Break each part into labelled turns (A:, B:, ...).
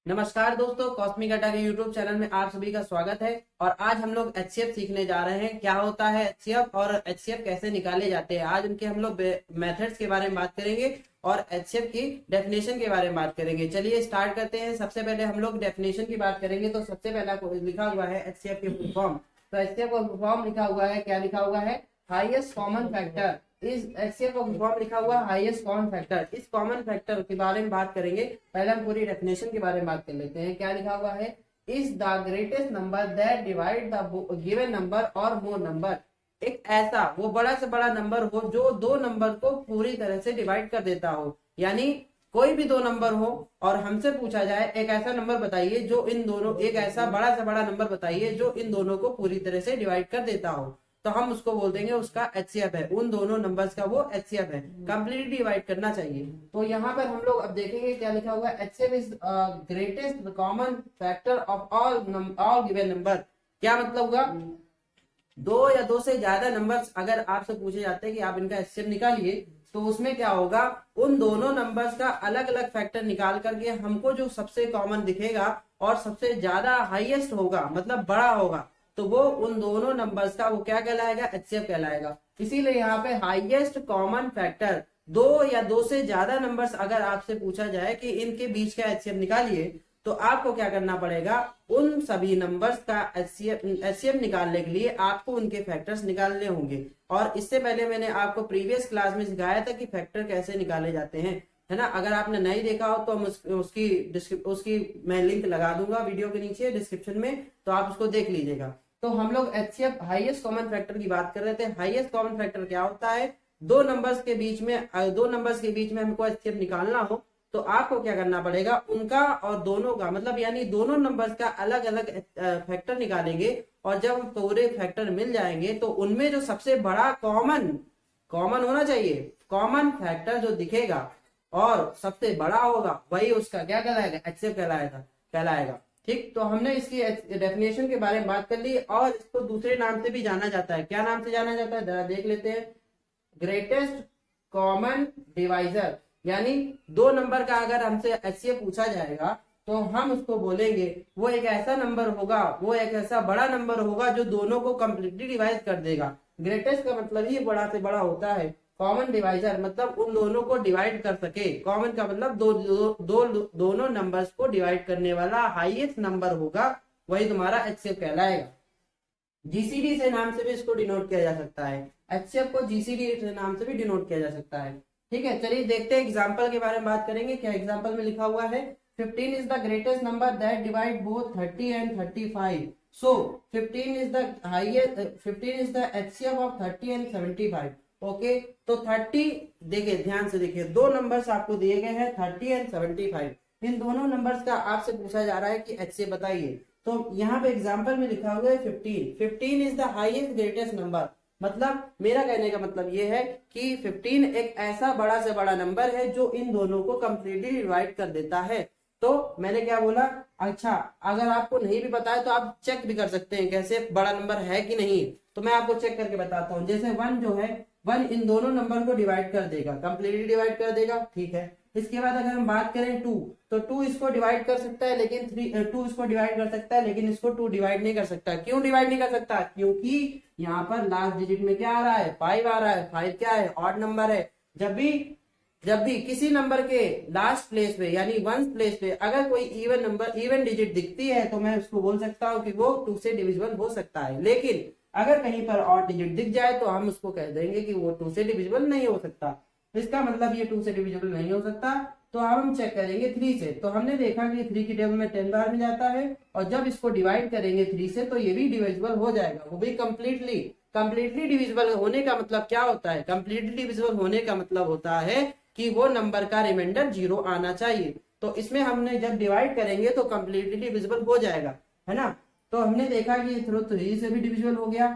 A: नमस्कार दोस्तों, कॉस्मिक अड्डा के यूट्यूब चैनल में आप सभी का स्वागत है। और आज हम लोग एचसीएफ सीखने जा रहे हैं। क्या होता है एचसीएफ और एचसीएफ कैसे निकाले जाते हैं, आज उनके हम लोग मेथड्स के बारे में बात करेंगे और एचसीएफ की डेफिनेशन के बारे में बात करेंगे। चलिए स्टार्ट करते हैं। सबसे पहले हम लोग डेफिनेशन की बात करेंगे तो सबसे पहला लिखा हुआ है एचसीएफ की फुल फॉर्म। तो एचसीएफ का फुल फॉर्म लिखा हुआ है, क्या लिखा हुआ है, हाईएस्ट कॉमन फैक्टर। इस एचसीएफ का फॉर्म लिखा हुआ हाईएस्ट कॉमन फैक्टर। इस कॉमन फैक्टर के बारे में बात करेंगे। पहले हम पूरी डेफिनेशन के बारे में बात कर लेते हैं। क्या लिखा हुआ है, is the greatest number that divide the given number और मोर नंबर। एक ऐसा वो बड़ा से बड़ा नंबर हो जो दो नंबर को पूरी तरह से डिवाइड कर देता हो। यानी कोई भी दो नंबर हो और हमसे पूछा जाए एक ऐसा नंबर बताइए जो इन दोनों, एक ऐसा बड़ा से बड़ा नंबर बताइए जो इन दोनों को पूरी तरह से डिवाइड कर देता हो, तो हम उसको बोल देंगे उसका एचसीएफ है। उन दोनों नंबर्स का वो एचसीएफ है, कंप्लीटली डिवाइड करना चाहिए। तो यहाँ पर हम लोग अब देखेंगे क्या लिखा हुआ है, HCF is greatest common factor of all given number. क्या मतलब हुआ, दो या दो से ज्यादा नंबर्स अगर आपसे पूछे जाते हैं कि आप इनका एचसीएफ निकालिए, तो उसमें क्या होगा, उन दोनों नंबर्स का अलग अलग फैक्टर निकाल करके हमको जो सबसे कॉमन दिखेगा और सबसे ज्यादा हाईएस्ट होगा, मतलब बड़ा होगा, तो वो उन दोनों नंबर्स का वो क्या कहलाएगा, एचसीएफ कहलाएगा। इसीलिए यहाँ पे हाईएस्ट कॉमन फैक्टर, दो या दो से ज्यादा नंबर्स अगर आपसे पूछा जाए कि इनके बीच का एचसीएफ निकालिए, तो आपको क्या करना पड़ेगा, उन सभी नंबर्स का एचसीएफ निकालने के लिए आपको उनके फैक्टर्स निकालने होंगे। और इससे पहले मैंने आपको प्रीवियस क्लास में सिखाया था कि फैक्टर कैसे निकाले जाते हैं, है ना। अगर आपने नहीं देखा हो तो हम उसकी मैं लिंक लगा दूंगा वीडियो के नीचे डिस्क्रिप्शन में, तो आप उसको देख लीजिएगा। तो हम लोग एचसीएफ हाईएस्ट कॉमन फैक्टर की बात कर रहे थे। हाईएस्ट कॉमन फैक्टर क्या होता है, दो नंबर्स के बीच में हमको एचसीएफ निकालना हो तो आपको क्या करना पड़ेगा, उनका और दोनों का, मतलब यानी दोनों नंबर्स का अलग अलग फैक्टर निकालेंगे। और जब पूरे फैक्टर मिल जाएंगे तो उनमें जो सबसे बड़ा कॉमन होना चाहिए, कॉमन फैक्टर जो दिखेगा और सबसे बड़ा होगा, वही उसका क्या कहलाएगा, एचसीएफ कहलाएगा। ठीक, तो हमने इसकी डेफिनेशन के बारे में बात कर ली। और इसको दूसरे नाम से भी जाना जाता है। क्या नाम से जाना जाता है, जरा देख लेते हैं, ग्रेटेस्ट कॉमन डिवाइजर। यानी दो नंबर का अगर हमसे एचसीएफ पूछा जाएगा तो हम उसको बोलेंगे वो एक ऐसा नंबर होगा, वो एक ऐसा बड़ा नंबर होगा जो दोनों को कंप्लीटली डिवाइड कर देगा। ग्रेटेस्ट का मतलब ही बड़ा से बड़ा होता है, कॉमन डिवाइजर मतलब उन दोनों को डिवाइड कर सके। कॉमन का मतलब दोनों नंबर्स को डिवाइड करने वाला हाईएस्ट नंबर होगा, वही तुम्हारा एचसीएफ कहलाएगा। जीसीडी से नाम से भी इसको डिनोट किया जा सकता है, एचसीएफ को जीसीडी से नाम से भी डिनोट किया जा सकता है। ठीक है, चलिए देखते हैं एग्जाम्पल के बारे में बात करेंगे। क्या एग्जाम्पल में लिखा हुआ है, 15 is the greatest number that divide both 30 and 35. So 15 is the highest, 15 is the HCF of 30 and 75. Okay, तो 30, देखिए ध्यान से देखिए, दो नंबर्स आपको दिए गए हैं 30 एंड 75। इन दोनों नंबर्स का आपसे पूछा जा रहा है कि एचसीएफ बताइए। तो यहाँ पे एग्जाम्पल में लिखा हुआ है 15 is the highest greatest number. मतलब मेरा कहने का मतलब ये है कि 15 एक ऐसा बड़ा से बड़ा नंबर है जो इन दोनों को कंप्लीटली डिवाइड कर देता है। तो मैंने क्या बोला, अच्छा अगर आपको नहीं भी पता है तो आप चेक भी कर सकते हैं कैसे बड़ा नंबर है कि नहीं। तो मैं आपको चेक करके बताता हूँ। जैसे 1 जो है, 1 इन दोनों नंबर को डिवाइड कर देगा, कंप्लीटली डिवाइड कर देगा, ठीक है। इसके बाद अगर हम बात करें 2, तो 2 इसको डिवाइड कर सकता है, लेकिन 2 इसको डिवाइड कर सकता है, लेकिन इसको 2 डिवाइड नहीं कर सकता। क्यों डिवाइड नहीं कर सकता, क्योंकि यहाँ पर लास्ट डिजिट में क्या आ रहा है, 5 आ रहा है। 5 क्या है, ऑड नंबर है। जब भी किसी नंबर के लास्ट प्लेस पे यानी 1 प्लेस पे अगर कोई इवन डिजिट दिखती है तो मैं उसको बोल सकता हूँ कि वो 2 से डिविजिबल हो सकता है। लेकिन अगर कहीं पर ऑड डिजिट दिख जाए तो हम उसको कह देंगे कि वो 2 से डिविजिबल नहीं हो सकता। इसका मतलब ये 2 से डिविजिबल नहीं हो सकता। तो अब हम चेक करेंगे 3 से। तो हमने देखा कि 3 की टेबल में 10 बार में जाता है, और जब इसको डिवाइड करेंगे 3 से तो ये भी डिविजिबल हो जाएगा, वो भी कंप्लीटली डिविजिबल होने का मतलब क्या होता है, कंप्लीटली डिविजिबल होने का मतलब होता है कि वो नंबर का रिमाइंडर 0 आना चाहिए। तो इसमें हमने जब डिवाइड करेंगे तो कंप्लीटली डिविजिबल हो जाएगा, है ना। तो हमने देखा कि 3 से भी डिविजिबल हो गया।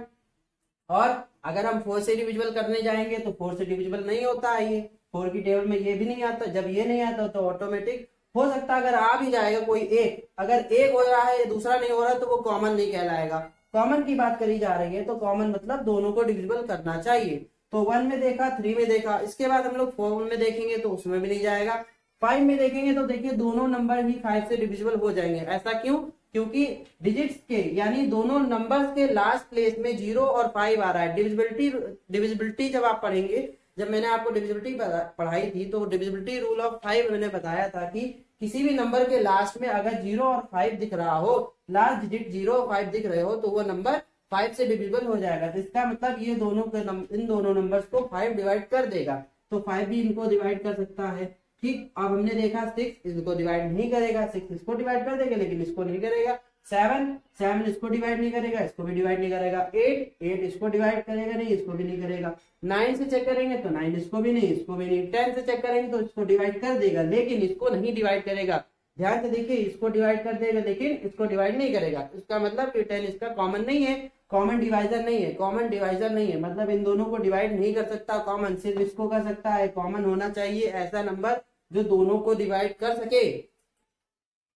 A: और अगर हम 4 से डिविजिबल करने जाएंगे तो 4 से डिविजिबल नहीं होता है, ये 4 की टेबल में ये भी नहीं आता। जब ये नहीं आता तो ऑटोमेटिक हो सकता है अगर आ भी जाएगा कोई एक, अगर एक हो रहा है दूसरा नहीं हो रहा तो वो कॉमन नहीं कहलाएगा। कॉमन की बात करी जा रही है तो कॉमन मतलब दोनों को डिविजिबल करना चाहिए। तो 1 में देखा, 3 में देखा, इसके बाद हम लोग 4 में देखेंगे तो उसमें भी नहीं जाएगा। 5 में देखेंगे तो देखिए दोनों नंबर ही 5 से डिविजिबल हो जाएंगे। ऐसा क्यों? क्योंकि डिजिट्स के यानी दोनों नंबर्स के लास्ट प्लेस में 0 और 5 आ रहा है। डिविजिबिलिटी जब आप पढ़ेंगे, जब मैंने आपको डिविजिबिलिटी पढ़ाई थी तो डिविजिबिलिटी रूल ऑफ 5 मैंने बताया था कि किसी भी नंबर के लास्ट में अगर 0 और 5 दिख रहा हो, लास्ट डिजिट 0 और 5 दिख रहे हो, तो वो नंबर 5 से डिविजिबल हो जाएगा। तो इसका मतलब ये दोनों के इन दोनों नंबर्स को 5 डिवाइड कर देगा, तो 5 भी इनको डिवाइड कर सकता है। ठीक, अब हमने देखा 6 इसको डिवाइड नहीं करेगा, 6 इसको डिवाइड कर देगा लेकिन इसको नहीं करेगा। 7 इसको डिवाइड नहीं करेगा, इसको भी डिवाइड नहीं करेगा। 8 इसको डिवाइड करेगा नहीं, इसको भी नहीं करेगा। 9 से चेक करेंगे तो 9 इसको भी नहीं, इसको भी नहीं। 10 से चेक करेंगे तो इसको डिवाइड कर देगा लेकिन इसको नहीं डिवाइड करेगा। ध्यान से देखिए, इसको डिवाइड कर देगा लेकिन इसको डिवाइड नहीं करेगा। इसका मतलब कि 10 इसका कॉमन नहीं है, कॉमन डिवाइजर नहीं है, कॉमन डिवाइजर नहीं है, मतलब इन दोनों को डिवाइड नहीं कर सकता कॉमन, सिर्फ इसको कर सकता है। कॉमन होना चाहिए ऐसा नंबर जो दोनों को डिवाइड कर सके,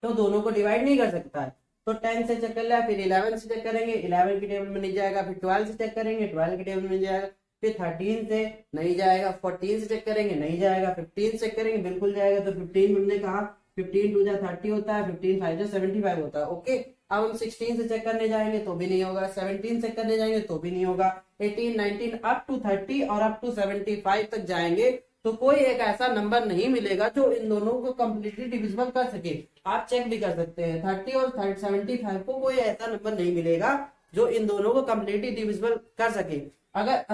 A: तो दोनों को डिवाइड नहीं कर सकता है। तो 10 से चेक कर लिया, फिर 11 से चेक करेंगे, 11 की टेबल में नहीं जाएगा। फिर 12 से चेक करेंगे, 12 की टेबल में नहीं जाएगा। फिर 13 से नहीं जाएगा। 14 से चेक करेंगे, नहीं जाएगा। 15 से चेक करेंगे, बिल्कुल जाएगा। तो 15 में हमने कहा 15 2 30 होता है, 15 5 75 होता है। ओके, अब हम 16 से चेक करने जाएंगे तो भी नहीं होगा, 17 चेक करने जाएंगे तो भी नहीं होगा, 18 19 अप टू 30 और अप टू 75 तक जाएंगे तो कोई एक ऐसा नंबर नहीं मिलेगा जो इन दोनों को कंप्लीटली डिविजिबल कर सके। आप चेक भी कर सकते हैं, 30 और 75 को कोई ऐसा नंबर नहीं मिलेगा जो इन दोनों को कंप्लीटली डिविजिबल कर सके। अगर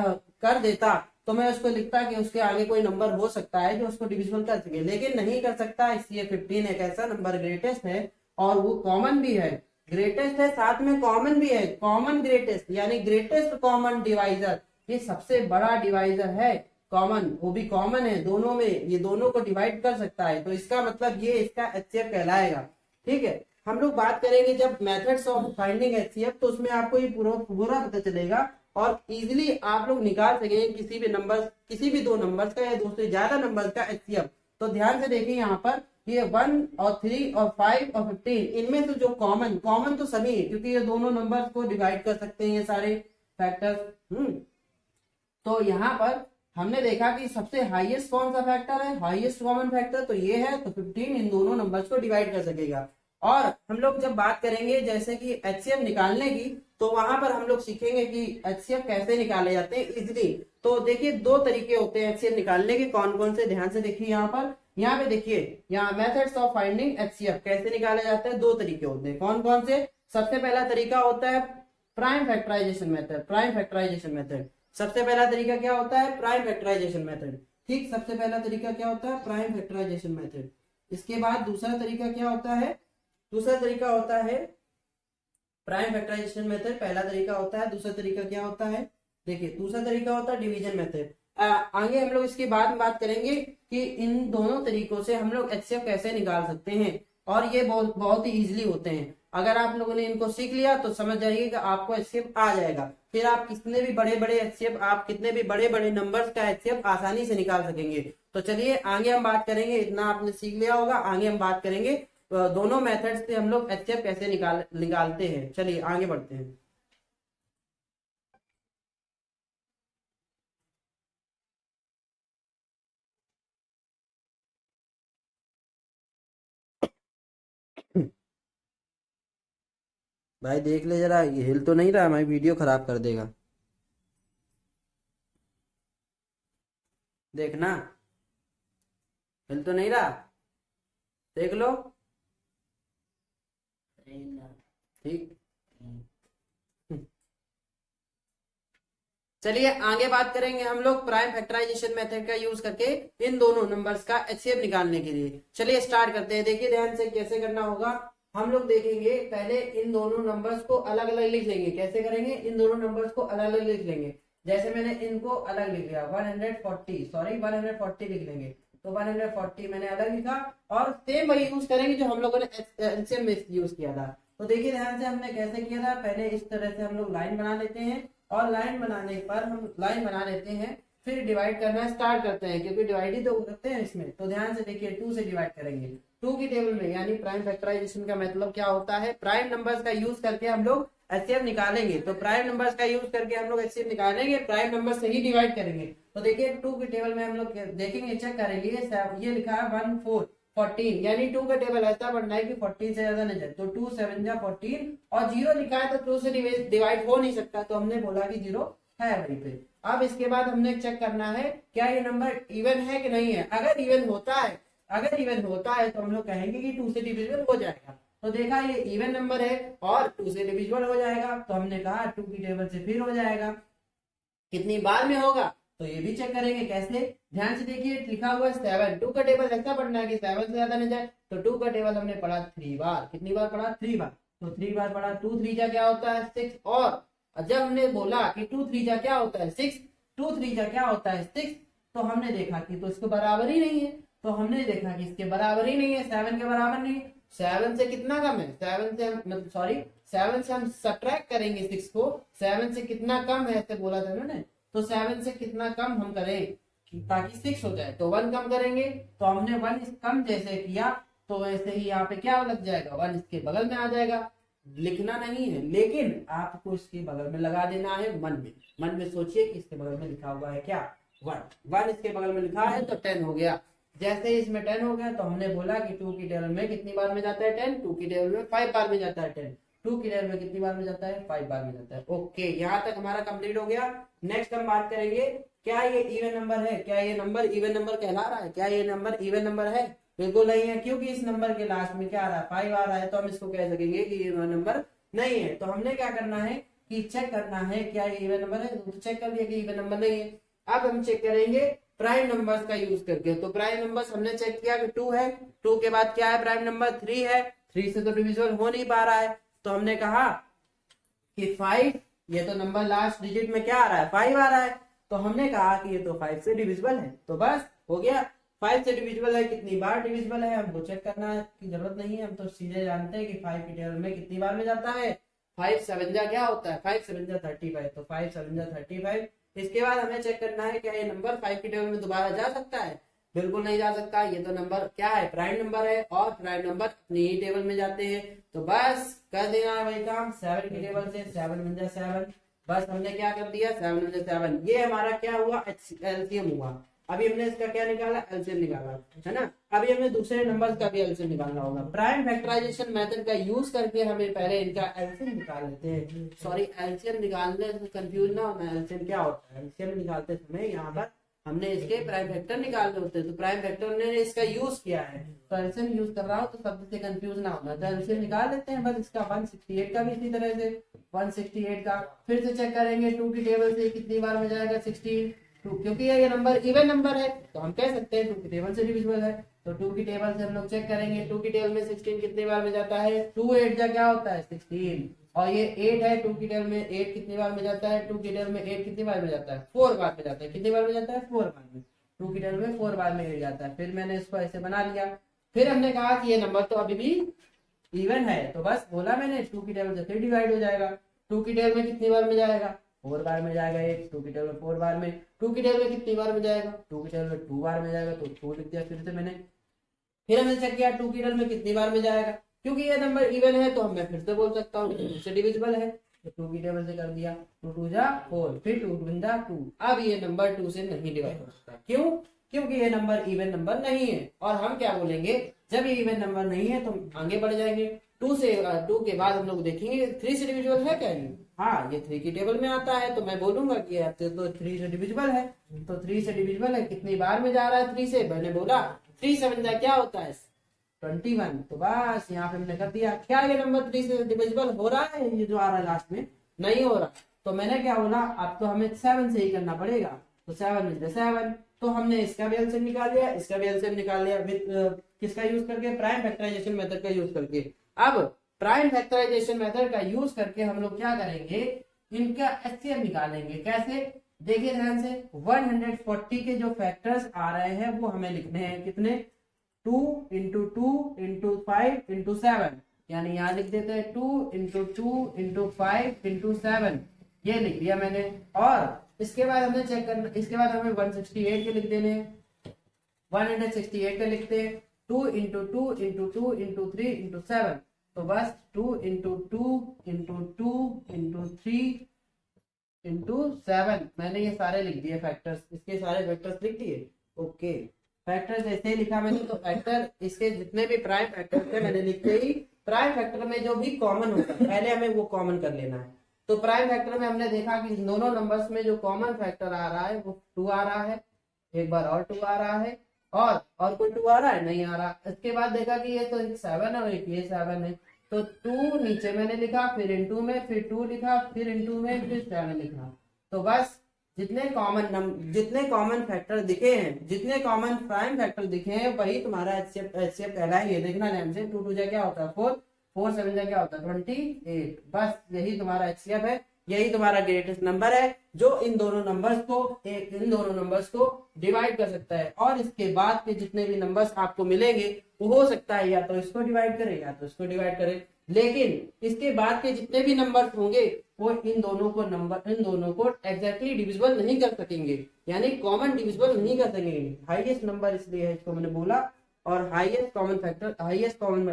A: कर देता तो मैं उसको लिखता कि उसके आगे कोई नंबर हो सकता है जो उसको डिविजिबल कर सके, लेकिन नहीं कर सकता। इसलिए 15 एक ऐसा नंबर ग्रेटेस्ट है और वो कॉमन भी है। ग्रेटेस्ट है, साथ में कॉमन भी है। कॉमन ग्रेटेस्ट यानी ग्रेटेस्ट कॉमन डिवाइजर, ये सबसे बड़ा डिवाइजर है। कॉमन, वो भी कॉमन है दोनों में, ये दोनों को डिवाइड कर सकता है। तो इसका मतलब ये इसका एचसीएफ कहलाएगा। ठीक है, हम लोग बात करेंगे जब मेथड्स ऑफ फाइंडिंग एचसीएफ, तो उसमें आपको ये पूरा पता चलेगा और इजीली आप लोग निकाल सकेंगे किसी भी नंबर, किसी भी दो नंबर्स का या दो से ज्यादा नंबर्स का एचसीएफ। तो ध्यान से देखिए यहाँ पर ये 1 और 3 और 5 और 15, इनमें से जो कॉमन तो सभी है क्योंकि ये दोनों नंबर्स को डिवाइड कर सकते हैं ये सारे फैक्टर्स। तो यहाँ पर हमने देखा कि सबसे हाईएस्ट कौन सा फैक्टर है, हाईएस्ट कॉमन फैक्टर तो ये है। तो 15 इन दोनों नंबर्स को डिवाइड कर सकेगा। और हम लोग जब बात करेंगे जैसे कि एचसीएफ निकालने की, तो वहां पर हम लोग सीखेंगे कि एचसीएफ कैसे निकाले जाते हैं इजीली। तो देखिए दो तरीके होते हैं एचसीएफ निकालने के, कौन कौन से, ध्यान से देखिए यहाँ पे देखिए, यहाँ मेथड्स ऑफ फाइंडिंग एचसीएफ कैसे निकाले जाते हैं। दो तरीके होते हैं, कौन कौन से। सबसे पहला तरीका होता है prime factorization method. Prime factorization method सबसे पहला तरीका क्या होता है, प्राइम फैक्टराइजेशन मेथड। ठीक, सबसे पहला तरीका क्या होता है, प्राइम फैक्टराइजेशन मेथड। इसके बाद दूसरा तरीका क्या होता है, दूसरा तरीका होता है प्राइम फैक्टराइजेशन मेथड, पहला तरीका होता है। दूसरा तरीका क्या होता है, देखिए दूसरा तरीका होता है डिवीजन मेथड। आगे हम लोग इसके बाद में बात करेंगे कि इन दोनों तरीकों से हम लोग एचसीएफ कैसे निकाल सकते हैं, और ये बहुत ही इजीली होते हैं। अगर आप लोगों ने इनको सीख लिया तो समझ जाइए कि आपको एचसीएफ आ जाएगा। फिर आप कितने भी बड़े बड़े एचसीएफ, आप कितने भी बड़े बड़े नंबर्स का एचसीएफ आसानी से निकाल सकेंगे। तो चलिए आगे हम बात करेंगे, इतना आपने सीख लिया होगा। आगे हम बात करेंगे दोनों मेथड्स से हम लोग एचसीएफ कैसे निकालते हैं। चलिए आगे बढ़ते हैं। भाई देख ले जरा, ये हिल तो नहीं रहा, हमारी वीडियो खराब कर देगा। देखना, हिल तो नहीं रहा, देख लो। ठीक, चलिए आगे बात करेंगे हम लोग प्राइम फैक्टराइजेशन मेथड का यूज करके इन दोनों नंबर्स का एचसीएफ निकालने के लिए। चलिए स्टार्ट करते हैं। देखिए ध्यान से कैसे करना होगा। हम लोग देखेंगे पहले इन दोनों नंबर्स को अलग अलग लिख लेंगे। कैसे करेंगे, इन दोनों नंबर्स को अलग अलग लिख लेंगे। जैसे मैंने इनको अलग लिख लिया 140 लिख लेंगे। तो 140 मैंने अलग लिखा और सेम वही यूज करेंगे जो हम लोगों ने एचसीएफ में यूज किया था। तो देखिए ध्यान से हमने कैसे किया था, पहले इस तरह से हम लोग लाइन बना लेते हैं और लाइन बनाने पर हम लाइन बना लेते हैं, फिर डिवाइड करना स्टार्ट करते हैं क्योंकि डिवाइड ही तो करते हैं इसमें। तो ध्यान से देखिए 2 से डिवाइड करेंगे, 2 की टेबल में, यानी प्राइम फैक्टराइजेशन का मतलब क्या होता है, प्राइम नंबर्स का यूज करके हम लोग एचसीएफ निकालेंगे। तो प्राइम नंबर्स का यूज करके हम लोग एचसीएफ निकालेंगे, प्राइम नंबर से ही डिवाइड करेंगे। तो देखिए 2 की टेबल में हम लोग देखेंगे, चेक करेंगे, ये लिखा है 14, 14, यानी 2 का टेबल ऐसा बनना है कि 14 से ज्यादा न जाए। तो 2 7 जा 14 और 0 लिखा है तो 2 से डिवाइड हो नहीं सकता, तो हमने बोला कि 0 है वहीं पे। अब इसके बाद हमने चेक करना है क्या ये नंबर इवन है कि नहीं है। अगर इवन होता है तो हम लोग कहेंगे कि 2 से डिविजिबल हो जाएगा। तो देखा ये इवन नंबर है और 2 से डिविजिबल हो जाएगा, तो हमने कहा 2 की टेबल से फिर हो जाएगा। कितनी बार में होगा तो ये भी चेक करेंगे कैसे, ध्यान से देखिए लिखा हुआ है 7। 2 का टेबल ऐसा पढ़ना है कि 7 से ज्यादा नहीं जाए। तो 2 का टेबल हमने पढ़ा 3 बार। कितनी बार पढ़ा? 3 बार। तो 3 बार पढ़ा। 2 3 जा क्या होता है 6। और जब हमने बोला कि 2 3 जा क्या होता है 6, 2 3 जा क्या होता है 6, तो हमने देखा कि तो इसको बराबर ही नहीं है। तो हमने देखा कि इसके बराबर ही नहीं है, 7 के बराबर नहीं है। 7 से कितना कम है? 7 से हम सॉरी 7 से हम सब्ट्रैक्ट करेंगे 6 को। 7 से कितना कम है ऐसे बोला था उन्होंने। तो 7 से कितना कम हम करें ताकि 6 हो जाए, तो 1 कम करेंगे। तो हमने 1 कम जैसे किया तो वैसे ही यहाँ पे क्या लग जाएगा, 1 इसके बगल में आ जाएगा। लिखना नहीं है लेकिन आपको इसके बगल में लगा देना है मन में सोचिए कि इसके बगल में लिखा हुआ है क्या 1 इसके बगल में लिखा है तो 10 हो गया। जैसे ही इसमें 10 हो गया तो हमने बोला कि 2 की टेबल में कितनी बार में जाता है 10, 2 की टेबल में 5 बार में जाता है 10, 2 की टेबल में कितनी बार में जाता है 5 बार में जाता है। ओके, यहाँ तक हमारा कंप्लीट हो गया। नेक्स्ट हम बात करेंगे क्या ये इवन नंबर है, क्या ये नंबर इवन नंबर कहला रहा है, क्या ये नंबर इवन नंबर है? बिल्कुल नहीं है, क्योंकि इस नंबर के लास्ट में क्या आ रहा है 5 आ रहा है, तो हम इसको कह सकेंगे कि ये नंबर नहीं है। तो हमने क्या करना है कि चेक करना है क्या ये इवन नंबर है। तो चेक कर लिया कि इवन नंबर नहीं है। अब हम चेक करेंगे प्राइम नंबर्स का यूज करके। तो प्राइम नंबर्स हमने चेक किया कि 2 है, 2 के बाद क्या है प्राइम नंबर 3 है, 3 से तो डिविजिबल हो नहीं पा रहा है। तो हमने कहा कि 5, ये तो नंबर लास्ट डिजिट में क्या आ रहा है 5 आ रहा है, तो हमने कहा कि ये तो 5 से डिविजिबल है। तो बस हो गया, 5 से डिविजिबल है। कितनी बार डिविजिबल है हमको चेक करना की जरूरत नहीं है, हम तो सीधे जानते हैं कि 5 की टेबल में कितनी बार में जाता है 5 7 जा क्या होता है 5 7 जा 35। तो 5 7 जा 35। इसके बाद हमें चेक करना है क्या ये नंबर 5 की टेबल में दोबारा जा सकता है। बिल्कुल नहीं जा सकता, ये तो नंबर क्या है प्राइम नंबर है और प्राइम नंबर अपनी ही टेबल में जाते हैं। तो बस कर देना है वही काम 7 की टेबल से 7 बन जा 7। बस हमने क्या कर दिया 7 बन जा 7। ये हमारा क्या हुआ एलसीएम हुआ। अभी हमने इसका क्या निकाला एलसीएम निकाला है ना। अभी हमें दूसरे नंबर्स का भी एलसीएम निकालना होगा। प्राइम फैक्टराइजेशन मेथड का यूज करके हमें पहले इनका एलसीएम निकाल लेते हैं। सॉरी एलसीएम निकालने से कंफ्यूज ना होना, एलसीएम क्या होता है। एलसीएम निकालते समय यहाँ पर हमने इसके प्राइम फैक्टर निकालने होते हैं। तो प्राइम फैक्टर ने इसका यूज किया है, तो एलसीएम यूज कर रहा हूँ तो शब्द से कंफ्यूज ना होना। तो एलसीएम निकाल लेते हैं बस इसका 168 का भी इसी तरह से 168 का फिर से चेक करेंगे 2 की टेबल से कितनी बार में जाएगा 16। 2 क्योंकि ये नंबर इवन नंबर है तो हम कह सकते हैं 2 की टेबल से डिविजिबल है। तो 2 की टेबल से हम लोग चेक करेंगे 2 की टेबल में 16 कितनी बार में जाता है 2 8 जा क्या होता है 16। और ये 8 है 2 की टेबल में 8 कितनी बार में जाता है 2 की टेबल में 8 कितनी बार में जाता है 4 बार में जाता है। कितनी बार में जाता है 4 बार में। 2 की टेबल में 4 बार में 8 जाता है। फिर मैंने इसको ऐसे बना लिया। फिर हमने कहा कि ये नंबर तो अभी भी इवन है, तो बस बोला मैंने 2 की टेबल से फिर डिवाइड हो जाएगा। 2 की टेबल में कितनी बार में जाएगा 4 बार में जाएगा। 1 2 की टेबल में 4 बार में। 2 की टेबल में कितनी बार में जाएगा 2 की टेबल में 2 बार में जाएगा। तो 2 लिख दिया फिर से मैंने। फिर हमने चेक किया 2 की टेबल में कितनी बार में जाएगा, क्योंकि ये नंबर इवन है तो मैं फिर से बोल सकता हूँ 2 से डिविजिबल है। तो 2 की टेबल से कर दिया 2 2 जा 4 फिर 2 2 जा 2। अब ये नंबर 2 से नहीं डिवाइड हो सकता। क्यों? क्योंकि ये नंबर इवन नंबर नहीं है। और हम क्या बोलेंगे जब ये इवन नंबर नहीं है तो आगे बढ़ जाएंगे 2 के बाद हम लोग देखेंगे 3 से डिविजिबल है क्या ये। हाँ ये 3 की टेबल में आता है तो मैं बोलूंगा कि तो 3 से डिविजिबल है। तो 3 से डिविजिबल है, कितनी बार में जा रहा है 3 से, मैंने बोला 3 7 जा क्या होता है 21। तो बस यहाँ पे हमने कर दिया। क्या ये नंबर 3 से डिविजिबल हो रहा है, ये जो आ रहा है लास्ट में नहीं हो रहा। तो मैंने क्या बोला अब तो हमें 7 से ही करना पड़ेगा। तो 7 में 7। तो हमने इसका भी एलसीएम निकाल लिया, इसका भी एलसीएम निकाल लिया विद किसका यूज करके प्राइम फैक्टराइजेशन मेथड का यूज करके। अब प्राइम फैक्टराइजेशन मेथड का यूज करके हम लोग क्या करेंगे इनका एचसीएफ निकालेंगे। कैसे देखिए ध्यान से 140 के जो फैक्टर्स आ रहे हैं वो हमें लिखने हैं कितने 2 into 2 into 5 into 7, यानी यहाँ लिख देते हैं 2 into 2 into 5 into 7 ये लिख दिया मैंने। और इसके बाद हमने चेक करना, इसके बाद हमें 168 के लिख देने 168 के लिखते हैं 2 into 2 into 2 into 3 into 7। तो बस 2 into 2 into 2 into 3 into 7 मैंने ये सारे लिख दिए फैक्टर्स, इसके सारे फैक्टर्स लिख दिए। ओके फैक्टर जैसे ही लिखा मैंने, तो फैक्टर इसके जितने भी प्राइम फैक्टर थे मैंने लिखते ही प्राइम फैक्टर में जो भी कॉमन होता है पहले हमें वो कॉमन कर लेना है। तो प्राइम फैक्टर में हमने देखा कि दोनों नंबर्स में जो कॉमन फैक्टर आ रहा है वो 2 आ रहा है, एक बार और 2 आ रहा है, और कोई 2 आ रहा है, नहीं आ रहा। इसके बाद देखा कि ये तो एक 7 है और एक ये 7 है, तो 2 नीचे मैंने लिखा, फिर इनटू में, फिर 2 लिखा, फिर इनटू में, फिर 7 लिखा। तो बस जितने कॉमन फैक्टर दिखे हैं, जितने कॉमन प्राइम फैक्टर दिखे हैं, वही तुम्हारा एचसीएफ कहलाएंगे। देखना ध्यान से, 2 2 जा क्या होता है 4, 4 7 जा क्या होता है 28। बस यही तुम्हारा एचसीएफ है, यही तुम्हारा ग्रेटेस्ट नंबर है जो इन दोनों नंबर्स को डिवाइड कर सकता है। और इसके बाद के जितने भी नंबर्स आपको मिलेंगे वो हो सकता है या तो इसको डिवाइड करे या तो इसको डिवाइड करे, लेकिन इसके बाद के जितने भी नंबर्स होंगे वो इन दोनों को एग्जैक्टली डिविजिबल नहीं कर सकेंगे, यानी कॉमन डिविजिबल नहीं कर सकेंगे। हाईएस्ट नंबर इसलिए है, इसको मैंने बोला, और हाईएस्ट कॉमन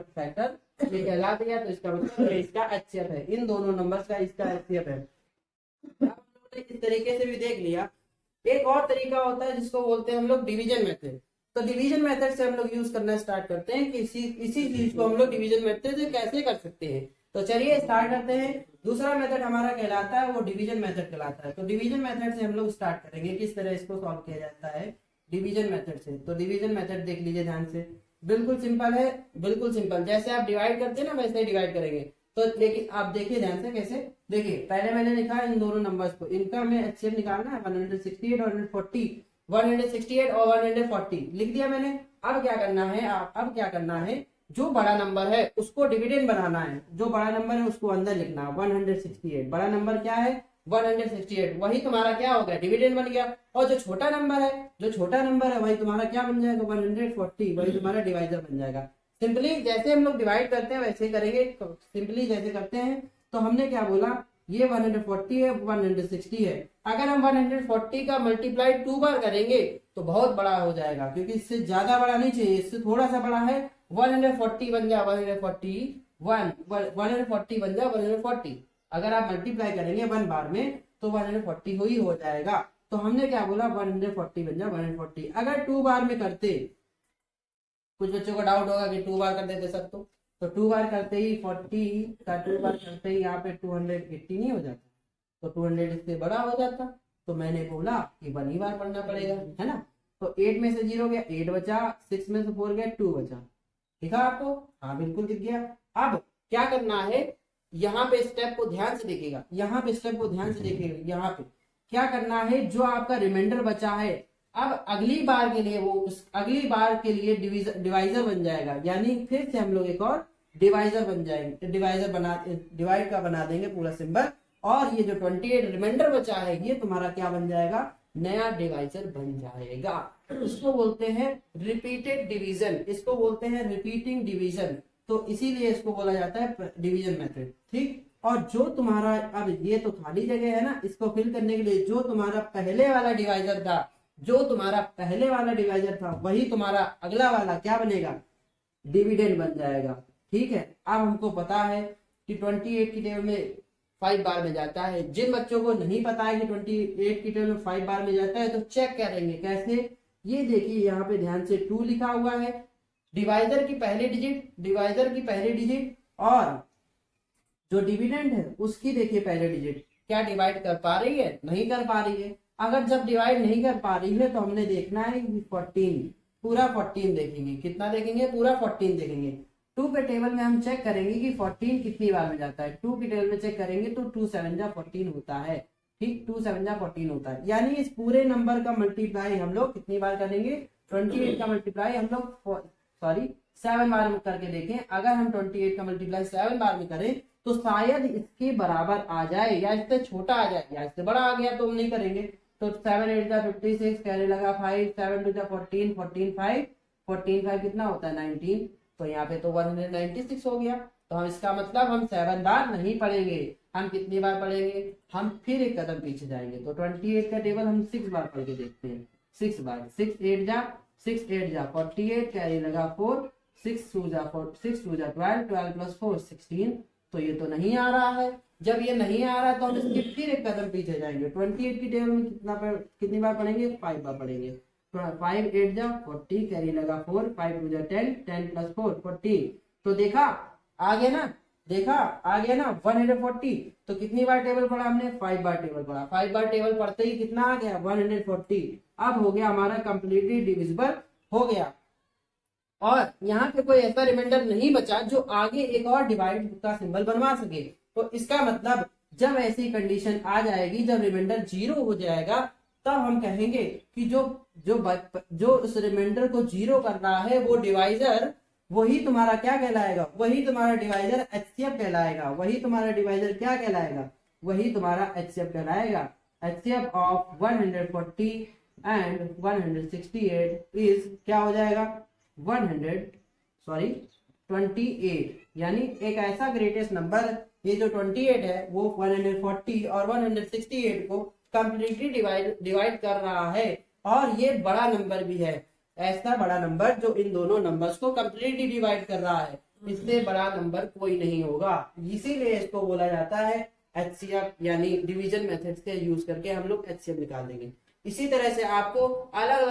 A: फैक्टर ये कहला दिया, तो इसका मतलब इसका एचसीएफ है, इन दोनों नंबर्स का इसका एचसीएफ है। अब हम लोगों ने इस तरीके से भी देख लिया। एक और तरीका होता है जिसको बोलते हैं हम लोग डिवीजन मेथड। तो डिवीजन मेथड से हम लोग यूज करना स्टार्ट करते हैं कि इसी चीज को हम लोग डिवीजन मेथड से कैसे कर सकते हैं। तो चलिए स्टार्ट करते हैं। दूसरा मेथड हमारा कहलाता है वो डिवीजन मेथड कहलाता है। तो डिवीजन मेथड से हम लोग स्टार्ट करेंगे किस तरह इसको सॉल्व किया जाता है डिवीजन मेथड से। तो डिवीजन मेथड देख लीजिए ध्यान से, बिल्कुल सिंपल है, बिल्कुल सिंपल। जैसे आप डिवाइड करते हैं ना वैसे ही डिवाइड करेंगे। तो लेकिन आप देखिए ध्यान से कैसे, देखिए पहले मैंने लिखा इन दोनों नंबर्स को, इनका हमें एचसीएफ निकालना है 168 और 140, 168 और 140 लिख दिया मैंने। अब क्या करना है, जो बड़ा नंबर है उसको डिविडेंड बनाना है, जो बड़ा नंबर है उसको अंदर लिखना है 168। बड़ा नंबर क्या है 168, वही तुम्हारा क्या हो गया डिविडेंड बन गया। और जो छोटा नंबर है वही तुम्हारा क्या बन जाएगा 140, वही तुम्हारा डिवाइजर बन जाएगा। सिंपली जैसे हम लोग डिवाइड करते हैं वैसे करेंगे। सिंपली जैसे करते हैं तो हमने क्या बोला, ये 140 है 160 है। अगर हम 140 का मल्टीप्लाई 2 बार करेंगे तो बहुत बड़ा हो जाएगा, क्योंकि इससे ज्यादा बड़ा नहीं चाहिए, इससे थोड़ा सा बड़ा है। 140 बन जाए 140 बन जाए 140। अगर आप मल्टीप्लाई करेंगे 1 बार में तो 140 ही हो जाएगा। तो हमने क्या बोला 140 बन जाए 140। अगर 2 बार में करते, कुछ बच्चों को डाउट होगा कि 2 बार कर देते सब, तो 2 बार करते ही 40 का 2 बार करते ही यहाँ पे 280 नहीं हो जाता, तो 200 इससे बड़ा हो जाता। तो मैंने बोला कि 1 ही बार पढ़ना पड़ेगा, है ना। तो 8 में से 0 गया, 8 बचा, 6 में से 4 गया, 2 बचा। दिखा आपको? हाँ बिल्कुल दिख गया। अब क्या करना है, यहाँ पे स्टेप को ध्यान से देखिएगा, यहाँ पे यहाँ पे क्या करना है, जो आपका रिमाइंडर बचा है अब अगली बार के लिए डिवाइजर बन जाएगा, यानी फिर से हम लोग एक और डिवाइजर बन जाएंगे, डिवाइड का बना देंगे पूरा सिंबल। और ये जो 28 रिमाइंडर बचा है ये तुम्हारा क्या बन जाएगा, नया डिवाइजर बन जाएगा। इसको बोलते हैं रिपीटेड डिवीजन, इसको बोलते हैं रिपीटिंग डिवीजन। तो इसीलिए इसको बोला जाता है डिवीजन मेथड, ठीक। और जो तुम्हारा अब ये तो खाली जगह है ना, इसको फिल करने के लिए जो तुम्हारा पहले वाला डिवाइजर था वही तुम्हारा अगला वाला क्या बनेगा, डिविडेंड बन जाएगा, ठीक है। अब हमको पता है कि 28 की टेबल में 5 बार में जाता है। जिन बच्चों को नहीं पता है कि 28 की टेबल में 5 बार में जाता है तो चेक करेंगे कैसे, ये देखिए यहाँ पे ध्यान से 2 लिखा हुआ है, डिवाइजर की पहली डिजिट और जो डिविडेंड है उसकी देखिए पहले डिजिट, क्या डिवाइड कर पा रही है, नहीं कर पा रही है। अगर जब डिवाइड नहीं कर पा रही है तो हमने देखना है 14, पूरा 14 देखेंगे। कितना देखेंगे, पूरा 14 देखेंगे। 2 के टेबल में हम चेक करेंगे कि 14 कितनी बार में जाता है। 2 की टेबल में चेक करेंगे तो 2 7 जा 14 होता है, ठीक, 2 7 जा 14 होता है। यानी इस पूरे नंबर का मल्टीप्लाई हम लोग कितनी बार करेंगे, 28 का मल्टीप्लाई हम लोग 7 बार में करके देखें। अगर हम 28 का मल्टीप्लाई 7 बार में करें तो शायद इसके बराबर आ जाए, या इससे छोटा आ जाए, या इससे बड़ा आ गया तो हम नहीं करेंगे। तो 7 8 जा 56, कैरी लगा 5, 7 2 जा 14, 14 5 कितना होता है 19। तो यहाँ पे तो 196 हो गया। तो हम इसका मतलब हम 7 बार नहीं पढ़ेंगे, हम कितनी बार पढ़ेंगे, हम फिर एक कदम पीछे जाएंगे। तो 28 का टेबल हम 6 बार पढ़ के देखते हैं। 6 बार, 6 8 जा 48, कैरी लगा 4, 6 2 जा 12, 12 प्लस 4 16। तो ये तो नहीं आ रहा है। जब ये नहीं आ रहा है तो हम इसके फिर एक कदम पीछे जाएंगे। 28 की टेबल में कितनी बार पढ़ेंगे, 5 बार पढ़ेंगे। 5 8 जा 40, कैरी लगा 4, 5 2 जा 10, 10 प्लस 4 14। तो देखा आ गया ना, देखा आ गया ना 140। तो कितनी बार टेबल पढ़ा हमने? 5 बार टेबल पढ़ा। 5 बार टेबल पढ़ते ही कितना आ गया? 140। अब हो गया हमारा कंप्लीटली डिविजिबल हो गया। और यहाँ पे कोई ऐसा रिमाइंडर नहीं बचा जो आगे एक और डिवाइड का सिंबल बनवा सके। तो इसका मतलब जब ऐसी कंडीशन आ जाएगी, जब रिमाइंडर 0 हो जाएगा, तब हम कहेंगे कि जो उस रिमाइंडर को 0 कर रहा है वो डिवाइजर, वही तुम्हारा क्या कहलाएगा? वही तुम्हारा डिवाइजर एचसीएफ कहलाएगा। वही तुम्हारा डिवाइजर क्या कहलाएगा? वही तुम्हारा एचसीएफ कहलाएगा। एचसीएफ ऑफ 140 एंड 168 इज क्या हो जाएगा? 28। यानी एक ऐसा ग्रेटेस्ट नंबर, ये जो 28 है वो 140 और 168 को कंप्लीटली डिवाइड कर रहा है। और ये बड़ा नंबर भी है, ऐसा बड़ा नंबर जो इन दोनों नंबर्स को कंप्लीटली डिवाइड कर रहा है। इससे बड़ा नंबर कोई नहीं होगा, इसीलिए इसको बोला जाता है एचसीएफ, यानी डिवीजन मेथड्स के यूज करके हम लोग एचसीएफ निकाल देंगे। इसी तरह से आपको अलग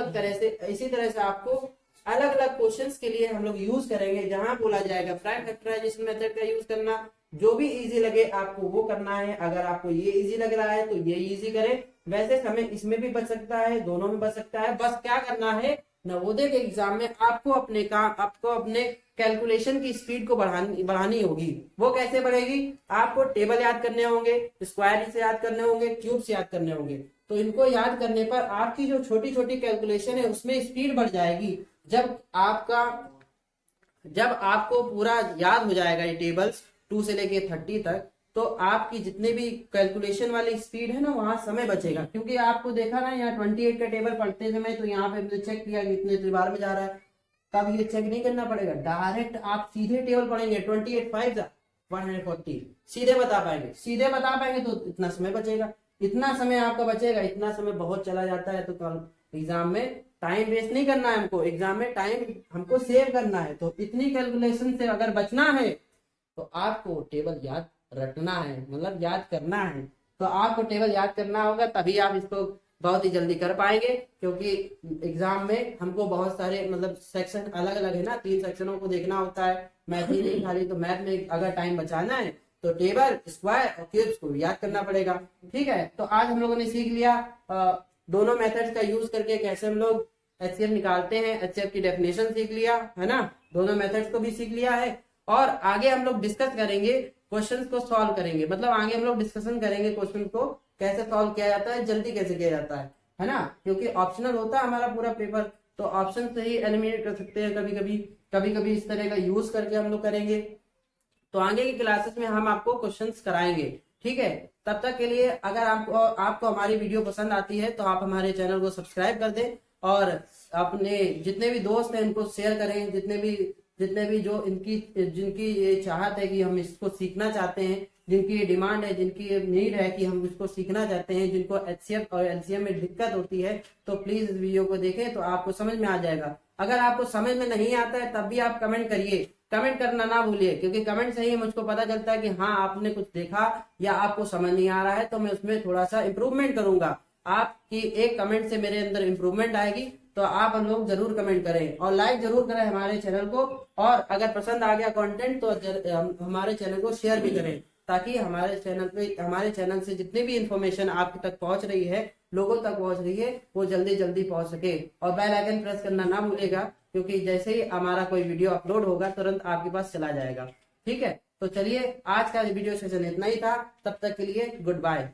A: अलग क्वेश्चंस के लिए हम लोग यूज करेंगे, जहां बोला जाएगा प्राइम फैक्टराइजेशन मेथड का यूज करना। जो भी इजी लगे आपको वो करना है। अगर आपको ये इजी लग रहा है तो ये इजी करें। वैसे समय इसमें भी बच सकता है, दोनों में बच सकता है। बस क्या करना है, नवोदय के एग्जाम में आपको अपने कैलकुलेशन की स्पीड को बढ़ानी होगी। वो कैसे बढ़ेगी? आपको टेबल याद करने होंगे, स्क्वायर से याद करने होंगे, क्यूब से याद करने होंगे। तो इनको याद करने पर आपकी जो छोटी छोटी कैलकुलेशन है उसमें स्पीड बढ़ जाएगी। जब आपको पूरा याद हो जाएगा ये टेबल्स 2 से लेके 30 तक, तो आपकी जितने भी कैलकुलेशन वाली स्पीड है ना, वहां समय बचेगा। क्योंकि आपको देखा ना, यहाँ 28 का टेबल पढ़ते समय तो यहाँ पे हमने चेक किया कि इतने त्रिबार में जा रहा है, तब ये चेक नहीं करना पड़ेगा। डायरेक्ट आप सीधे टेबल पढ़ेंगे 28 5 140, सीधे बता पाएंगे तो इतना समय बचेगा। इतना समय आपका बचेगा, इतना समय बहुत चला जाता है। तो कल एग्जाम में टाइम वेस्ट नहीं करना है हमको, एग्जाम में टाइम हमको सेव करना है। तो इतनी कैलकुलेशन से अगर बचना है तो आपको टेबल याद रखना है, मतलब याद करना है। तो आपको टेबल याद करना होगा, तभी आप इसको बहुत ही जल्दी कर पाएंगे। क्योंकि एग्जाम में हमको बहुत सारे मतलब सेक्शन अलग अलग है ना, 3 सेक्शनों को देखना होता है। मैथ ही नहीं खाली, तो मैथ में अगर टाइम बचाना है तो टेबल, स्क्वायर और क्यूब्स को याद करना पड़ेगा। ठीक है, तो आज हम लोगों ने सीख लिया दोनों मेथड्स का यूज करके कैसे हम लोग एचसीएफ निकालते हैं। एचसीएफ की डेफिनेशन सीख लिया है ना, दोनों मेथड्स को भी सीख लिया है। और आगे हम लोग डिस्कस करेंगे, क्वेश्चंस को सॉल्व करेंगे। मतलब आगे हम लोग डिस्कशन करेंगे क्वेश्चन को कैसे सॉल्व किया जाता है, जल्दी कैसे किया जाता है ना। क्योंकि ऑप्शनल होता है हमारा पूरा पेपर, तो ऑप्शन से ही एलिमिनेट कर सकते हैं। कभी कभी इस तरह का यूज करके हम लोग करेंगे। तो आगे की क्लासेस में हम आपको क्वेश्चंस कराएंगे। ठीक है, तब तक के लिए अगर आपको हमारी वीडियो पसंद आती है तो आप हमारे चैनल को सब्सक्राइब कर दें और अपने जितने भी दोस्त हैं उनको शेयर करें। जितने भी जो जिनकी ये चाहत है कि हम इसको सीखना चाहते हैं, जिनकी ये डिमांड है, जिनकी ये नीड है कि हम इसको सीखना चाहते हैं, जिनको एचसीएफ और एलसीएम में दिक्कत होती है, तो प्लीज इस वीडियो को देखें तो आपको समझ में आ जाएगा। अगर आपको समझ में नहीं आता है तब भी आप कमेंट करिए, कमेंट करना ना भूलिए। क्योंकि कमेंट से ही मुझको पता चलता है कि हाँ आपने कुछ देखा या आपको समझ नहीं आ रहा है, तो मैं उसमें थोड़ा सा इम्प्रूवमेंट करूंगा। आपकी एक कमेंट से मेरे अंदर इम्प्रूवमेंट आएगी। तो आप हम लोग जरूर कमेंट करें और लाइक जरूर करें हमारे चैनल को। और अगर पसंद आ गया कंटेंट तो हमारे चैनल को शेयर भी करें, ताकि हमारे चैनल से जितनी भी इंफॉर्मेशन आप तक पहुंच रही है, लोगों तक पहुंच रही है, वो जल्दी जल्दी पहुंच सके। और बेल आइकन प्रेस करना ना भूलेगा, क्योंकि जैसे ही हमारा कोई वीडियो अपलोड होगा तुरंत आपके पास चला जाएगा। ठीक है, तो चलिए आज का वीडियो सेशन इतना ही था। तब तक के लिए गुड बाय।